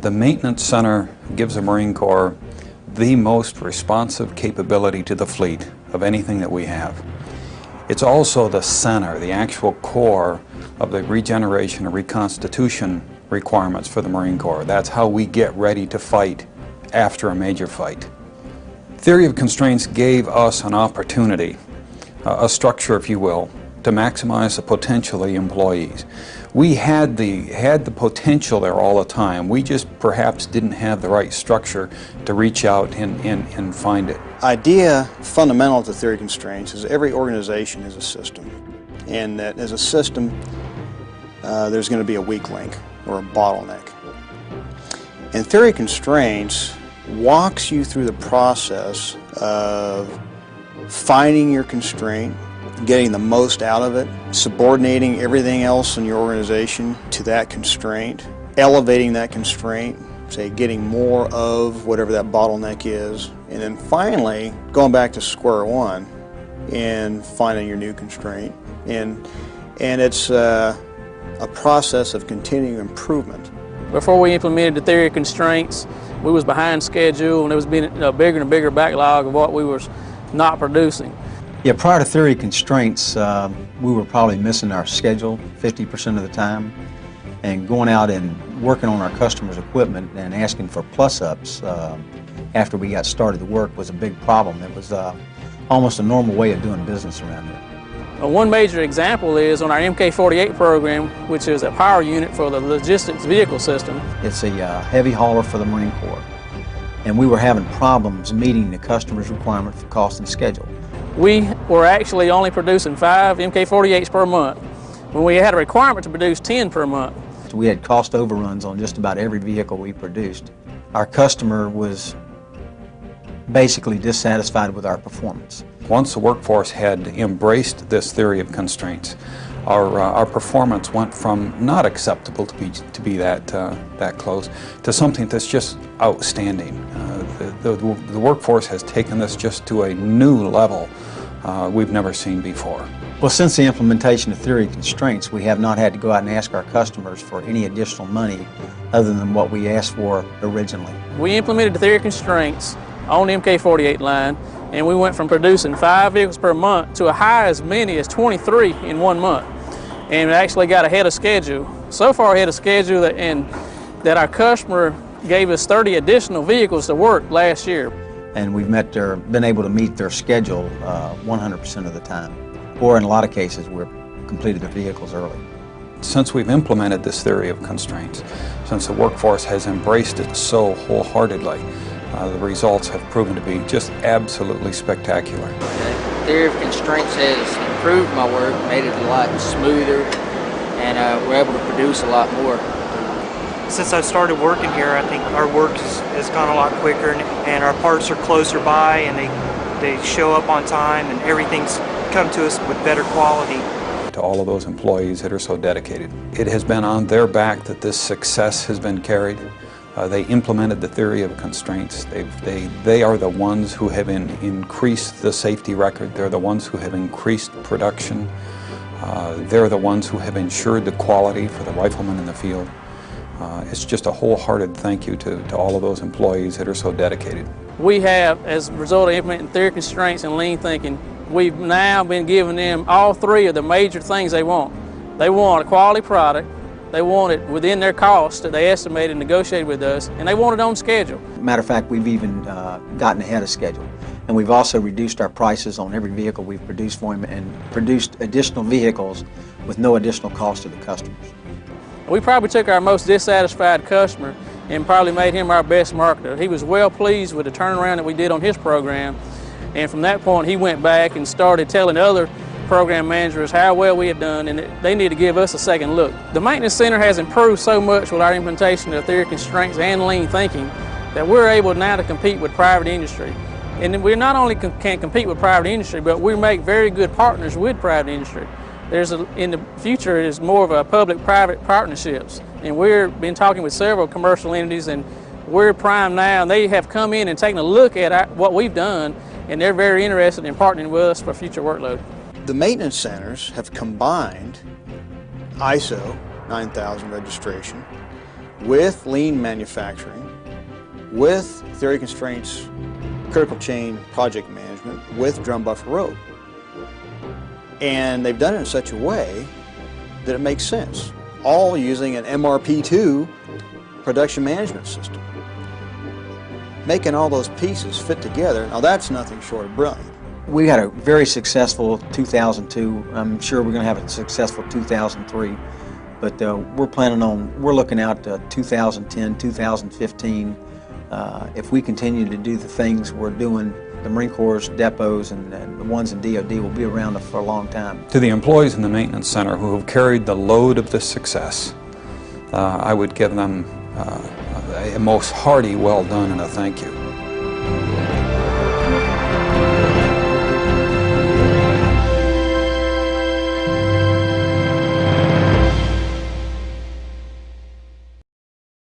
The maintenance center gives the Marine Corps the most responsive capability to the fleet of anything that we have. It's also the center, the actual core of the regeneration and reconstitution requirements for the Marine Corps. That's how we get ready to fight after a major fight. Theory of constraints gave us an opportunity, a structure, if you will, to maximize the potential of the employees. We had the potential there all the time. We just perhaps didn't have the right structure to reach out and find it. Idea fundamental to theory of constraints is every organization is a system, and that as a system there's going to be a weak link or a bottleneck. And theory of constraints walks you through the process of finding your constraint, getting the most out of it, subordinating everything else in your organization to that constraint, elevating that constraint, say getting more of whatever that bottleneck is, and then finally going back to square one and finding your new constraint. And it's a process of continuing improvement. Before we implemented the theory of constraints, we was behind schedule, and there was being a bigger and bigger backlog of what we was not producing. Yeah, prior to theory of constraints, we were probably missing our schedule 50% of the time, and going out and working on our customers' equipment and asking for plus-ups after we got started the work was a big problem. It was almost a normal way of doing business around here. One major example is on our MK-48 program, which is a power unit for the logistics vehicle system. It's a heavy hauler for the Marine Corps, and we were having problems meeting the customer's requirement for cost and schedule. We were actually only producing 5 MK-48s per month when we had a requirement to produce 10 per month. We had cost overruns on just about every vehicle we produced. Our customer was basically dissatisfied with our performance. Once the workforce had embraced this theory of constraints, our performance went from not acceptable to be that close to something that's just outstanding. The workforce has taken this just to a new level we've never seen before. Well, since the implementation of theory of constraints, we have not had to go out and ask our customers for any additional money other than what we asked for originally. We implemented the theory of constraints on the MK-48 line, and we went from producing 5 vehicles per month to a high as many as 23 in 1 month. And we actually got ahead of schedule. So far ahead of schedule that our customer gave us 30 additional vehicles to work last year. And we've been able to meet their schedule 100% of the time. Or in a lot of cases, we've completed their vehicles early. Since we've implemented this theory of constraints, since the workforce has embraced it so wholeheartedly, the results have proven to be just absolutely spectacular. The theory of constraints has improved my work, made it a lot smoother, and we're able to produce a lot more. Since I started working here, I think our work has gone a lot quicker, and our parts are closer by, and they show up on time, and everything's come to us with better quality. To all of those employees that are so dedicated, it has been on their back that this success has been carried. They implemented the theory of constraints. They are the ones who have increased the safety record. They're the ones who have increased production. They're the ones who have ensured the quality for the riflemen in the field. It's just a wholehearted thank you to all of those employees that are so dedicated. We have, as a result of implementing theory of constraints and lean thinking, we've now been giving them all 3 of the major things they want. They want a quality product, they want it within their cost that they estimated and negotiated with us, and they want it on schedule. Matter of fact, we've even gotten ahead of schedule. And we've also reduced our prices on every vehicle we've produced for them and produced additional vehicles with no additional cost to the customers. We probably took our most dissatisfied customer and probably made him our best marketer. He was well pleased with the turnaround that we did on his program, and from that point he went back and started telling other program managers how well we had done, and they need to give us a second look. The maintenance center has improved so much with our implementation of theory of constraints and lean thinking that we're able now to compete with private industry. And we not only can compete with private industry, but we make very good partners with private industry. In the future is more of a public-private partnerships, and we've been talking with several commercial entities, and we're primed now, and they have come in and taken a look at what we've done, and they're very interested in partnering with us for future workload. The maintenance centers have combined ISO 9000 registration with lean manufacturing, with theory constraints, critical chain project management, with drum buffer rope. And they've done it in such a way that it makes sense, all using an MRP2 production management system. Making all those pieces fit together, now that's nothing short of brilliant. We had a very successful 2002. I'm sure we're going to have a successful 2003, but we're looking out to 2010, 2015. If we continue to do the things we're doing, the Marine Corps depots and the ones in DOD will be around for a long time. To the employees in the Maintenance Center who have carried the load of this success, I would give them a most hearty well done and a thank you.